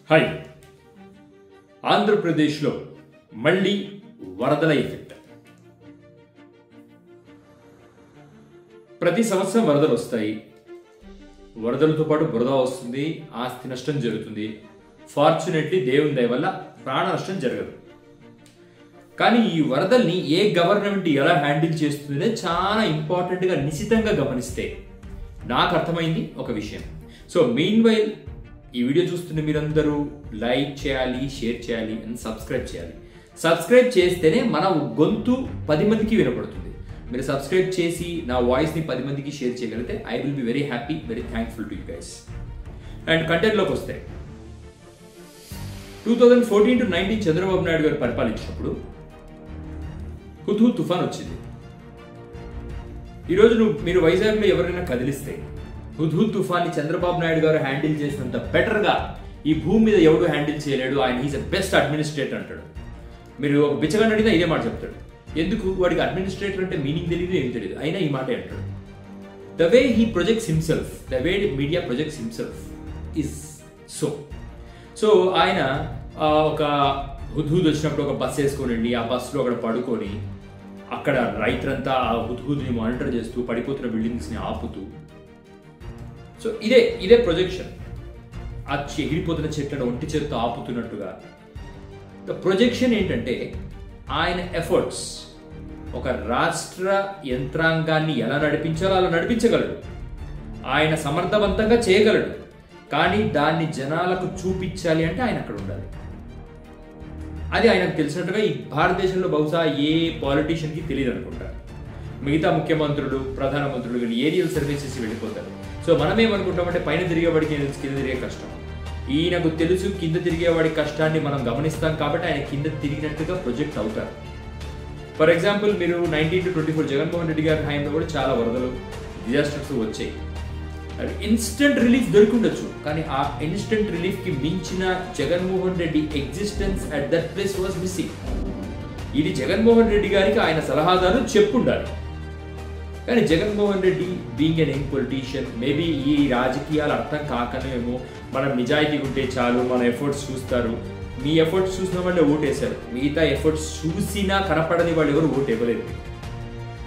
Hi. ఆంధ్రప్రదేశ్లో మళ్ళీ వరదల ఎఫెక్ట్. ప్రతి సంవత్సరం వరదలు వస్తాయి. వరదలతో పాటు బురద వస్తుంది, ఆస్తి నష్టం జరుగుతుంది. ఫార్చునేట్లీ దేవుని దయ వల్ల ప్రాణ నష్టం జరగదు. కానీ ఈ వరదల్ని ఏ గవర్నమెంట్ ఎలా హ్యాండిల్ చేస్తుందే చాలా ఇంపార్టెంట్గా నిశితంగా గమనిస్తే నాకు అర్థమైంది ఒక విషయం. సో మెయిన్ వైల్ ఈ వీడియో చూస్తున్న మీరందరూ లైక్ చేయాలి, షేర్ చేయాలి అండ్ సబ్స్క్రైబ్ చేయాలి. సబ్స్క్రైబ్ చేస్తేనే మన గొంతు 10 మందికి వినపడుతుంది. మీరు సబ్స్క్రైబ్ చేసి నా వాయిస్ని 10 మందికి షేర్ చేయగలిగితే I will be very happy, very thankful to you guys. And కంటెంట్లోకి వస్తే 2014 to 19 చంద్రబాబు నాయుడు గారు పరిపాలించినప్పుడు హుద్హుద్ తుఫాన్ వచ్చింది. ఈరోజు మీరు వైజాగ్లో ఎవరైనా కదిలిస్తే హుద్హుద్ తుఫాన్ని చంద్రబాబు నాయుడు గారు హ్యాండిల్ చేసినంత బెటర్గా ఈ భూమి మీద ఎవడు హ్యాండిల్ చేయలేడు, ఆయన హీస్ ఎ బెస్ట్ అడ్మినిస్ట్రేటర్ అంటాడు. మీరు ఒక బిచ్చగాన్ని అడిగినా ఇదే మాట చెప్తాడు. ఎందుకు? వాడికి అడ్మినిస్ట్రేటర్ అంటే మీనింగ్ తెలియదు, ఏం తెలియదు, అయినా ఈ మాట అంటాడు. The way he projects himself, the way media projects himself is so ఆయన ఒక హుద్హుద్ వచ్చినప్పుడు ఒక బస్ వేసుకొని ఆ బస్సులో అక్కడ పడుకొని అక్కడ రైతులంతా ఆ హుద్హుద్ని మానిటర్ చేస్తూ పడిపోతున్న బిల్డింగ్స్ని ఆపుతూ, సో ఇదే ప్రొజెక్షన్. ఆ ఎగిరిపోతున్న చెట్లను ఒంటి చేతితో ఆపుతున్నట్టుగా ద ప్రొజెక్షన్ ఏంటంటే ఆయన ఎఫర్ట్స్ ఒక రాష్ట్ర యంత్రాంగాన్ని ఎలా నడిపించాలో అలా నడిపించగలడు, ఆయన సమర్థవంతంగా చేయగలడు. కానీ దాన్ని జనాలకు చూపించాలి అంటే ఆయన అక్కడ ఉండాలి. అది ఆయనకు తెలిసినట్టుగా ఈ భారతదేశంలో బహుశా ఏ పాలిటీషియన్కి తెలియదు అనుకుంటారు. మిగతా ముఖ్యమంత్రులు, ప్రధానమంత్రులు వీళ్ళు ఏరియల్ సర్వీస్ చేసి వెళ్ళిపోతారు. సో మనం ఏమనుకుంటామంటే పైన తిరిగేవాడికి కింద తిరిగే కష్టం. ఈయనకు తెలుసు కింద తిరిగేవాడి కష్టాన్ని మనం గమనిస్తాం కాబట్టి ఆయన కింద తిరిగినట్టుగా ప్రొజెక్ట్ అవుతారు. ఫర్ ఎగ్జాంపుల్ మీరు 19 to 24 జగన్మోహన్ రెడ్డి గారి హయాంలో కూడా చాలా వరదలు, డిజాస్టర్స్ వచ్చాయి. ఇన్స్టెంట్ రిలీఫ్ దొరికిండొచ్చు, కానీ ఆ ఇన్స్టెంట్ రిలీఫ్కి మించిన Jaganmohan Reddy existence at that place was missing. ఇది జగన్మోహన్ రెడ్డి గారికి ఆయన సలహాదారు చెప్పుండాలి. కానీ Jaganmohan Reddy being an young politician, maybe ఈ రాజకీయాలు అర్థం కాకనేమో మనం నిజాయితీ ఉంటే చాలు, మన ఎఫర్ట్స్ చూస్తారు. మీ ఎఫర్ట్స్ చూసిన వాళ్ళే ఓటేశారు, మిగతా ఎఫర్ట్స్ చూసినా కనపడని వాళ్ళు ఎవరు ఓటు ఇవ్వలేదు.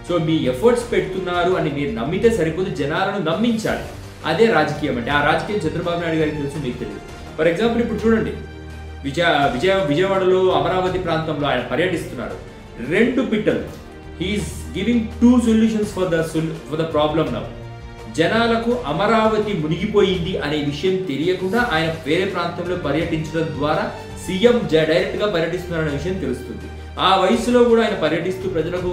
సో మీ ఎఫర్ట్స్ పెడుతున్నారు అని మీరు నమ్మితే సరిపోదు, జనాలను నమ్మించాలి. అదే రాజకీయం అంటే. ఆ రాజకీయం చంద్రబాబు నాయుడు గారికి తెలుసు, మీకు తెలియదు. ఫర్ ఎగ్జాంపుల్ ఇప్పుడు చూడండి, విజయవాడలో అమరావతి ప్రాంతంలో ఆయన పర్యటిస్తున్నారు. 2 పిట్టలు. He's giving 2 solutions for the problem now. జనాలకు అమరావతి మునిగిపోయింది అనే విషయం తెలియకుండా ఆయన వేరే ప్రాంతంలో పర్యటించడం ద్వారా సీఎం డైరెక్ట్గా పర్యటిస్తున్నారనే విషయం తెలుస్తుంది. ఆ వయసులో కూడా ఆయన పర్యటిస్తూ ప్రజలకు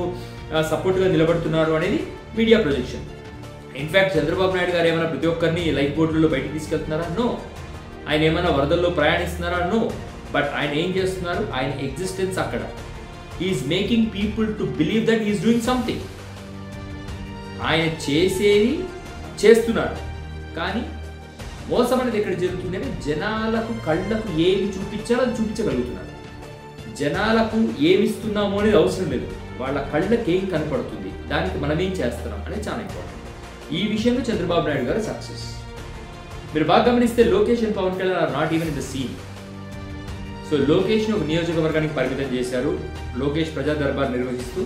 సపోర్ట్గా నిలబడుతున్నారు అనేది media projection. In fact Chandrababu Naidu గారు ఏమైనా ప్రతి ఒక్కరిని లైఫ్ బోట్లలో బయటికి తీసుకెళ్తున్నారా? నో. ఆయన ఏమైనా వరదల్లో ప్రయాణిస్తున్నారా? నో. బట్ ఆయన ఏం చేస్తున్నారు? ఆయన ఎగ్జిస్టెన్స్ అక్కడ. Is making people to believe that is doing something. ఆయన చేసేది చేస్తున్నారు, కానీ మోసం అనేది ఎక్కడ జరుగుతుంది అంటే జనాలకు కళ్ళకు ఏమి చూపించాలో అది చూపించగలుగుతున్నారు. జనాలకు ఏమి ఇస్తున్నామో అనేది అవసరం లేదు, వాళ్ళ కళ్ళకి ఏం కనపడుతుంది, దానికి మనం ఏం చేస్తున్నాం అనేది చాలా ఇంపార్టెంట్. ఈ విషయంలో చంద్రబాబు నాయుడు గారు సక్సెస్. మీరు బాగా గమనిస్తే Lokesh and Pawan Kalyan are not even in the scene. So లోకేష్ని ఒక నియోజకవర్గానికి పరిమితం చేశారు. లోకేష్ ప్రజా దర్బార్ నిర్వహిస్తూ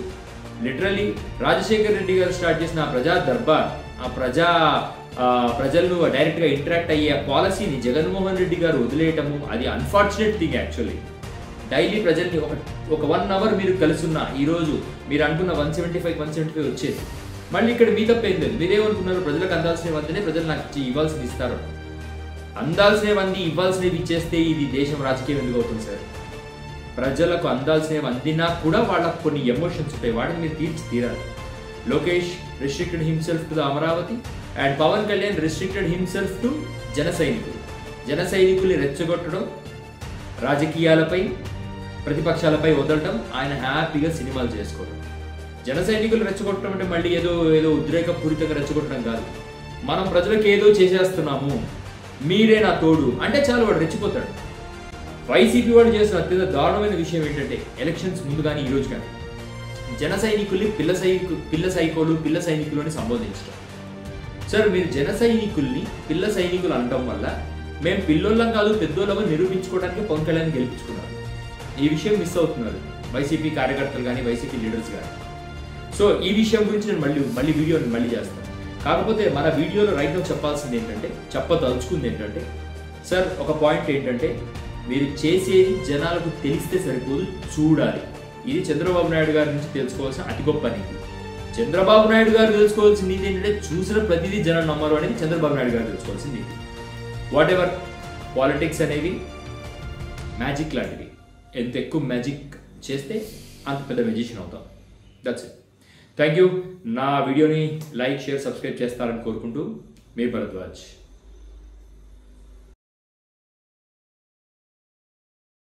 లిటరల్లీ రాజశేఖర్ రెడ్డి గారు స్టార్ట్ చేసిన ఆ ప్రజా దర్బార్, ఆ ప్రజలను డైరెక్ట్గా ఇంటరాక్ట్ అయ్యే పాలసీని జగన్మోహన్ రెడ్డి గారు వదిలేయటము, అది అన్ఫార్చునేట్ థింగ్ యాక్చువల్లీ. డైలీ ప్రజల్ని ఒక 1 hour మీరు కలుసున్నా ఈరోజు మీరు అనుకున్న 175 వచ్చేది. మళ్ళీ ఇక్కడ మీ తప్పేం లేదు. మీరేమనుకున్నారు? ప్రజలకు అందాల్సినవంతనే ప్రజలు నాకు ఇవ్వాల్సింది ఇస్తారు. అందాల్సినవన్నీ ఇవ్వాల్సినవి ఇచ్చేస్తే ఇది దేశం రాజకీయం ఎందుకు అవుతుంది సార్? ప్రజలకు అందాల్సినవి అందినా కూడా వాళ్ళకు కొన్ని ఎమోషన్స్ ఉంటాయి, వాటిని మీరు తీరాలి. Lokesh restricted himself to the Amaravati and Pawan Kalyan restricted himself to జన సైనికుల్ని రెచ్చగొట్టడం, రాజకీయాలపై ప్రతిపక్షాలపై వదలటం, ఆయన హ్యాపీగా సినిమాలు చేసుకోవడం. జన సైనికులు రెచ్చగొట్టడం అంటే మళ్ళీ ఏదో ఉద్రేకపూరితంగా రెచ్చగొట్టడం కాదు. మనం ప్రజలకు ఏదో చేసేస్తున్నాము, మీరే నా తోడు అంటే చాలు, వాడు రెచ్చిపోతాడు. వైసీపీ వాడు చేసిన అత్యంత దారుణమైన విషయం ఏంటంటే ఎలక్షన్స్ ముందు కానీ ఈరోజు కానీ జన సైనికుల్ని పిల్ల సైనికులు అని సంబోధించడం. సార్ మీరు జన సైనికుల్ని పిల్ల సైనికులు అనడం వల్ల మేము పిల్లోళ్ళం కాదు పెద్దోళ్ళం నిరూపించుకోవడానికి పవన్ కళ్యాణ్ గెలిపించుకున్నారు. ఈ విషయం మిస్ అవుతున్నారు వైసీపీ కార్యకర్తలు కానీ వైసీపీ లీడర్స్ కానీ. సో ఈ విషయం గురించి నేను మళ్ళీ వీడియోని మళ్ళీ చేస్తాను. కాకపోతే మన వీడియోలో రైట్ నౌ చెప్పాల్సింది ఏంటంటే, చెప్పదలుచుకుంది ఏంటంటే, సార్ ఒక పాయింట్ ఏంటంటే, మీరు చేసేది జనాలకు తెలిస్తే సరిపోదు, చూడాలి. ఇది చంద్రబాబు నాయుడు గారి నుంచి తెలుసుకోవాల్సిన అతి గొప్ప నీతి. చంద్రబాబు నాయుడు గారు తెలుసుకోవాల్సిన నీతి ఏంటంటే, చూసిన ప్రతిదీ జనం నమ్మరు అనేది చంద్రబాబు నాయుడు గారు తెలుసుకోవాల్సిన నీతి. వాట్ ఎవర్ పాలిటిక్స్ అనేవి మ్యాజిక్ లాంటివి. ఎంత ఎక్కువ మ్యాజిక్ చేస్తే అంత పెద్ద మ్యాజిషియన్ అవుతాం. That's it. Thank you. నా వీడియోని లైక్, షేర్, సబ్స్క్రైబ్ చేస్తారని కోరుకుంటూ మీ భరద్వాజ్.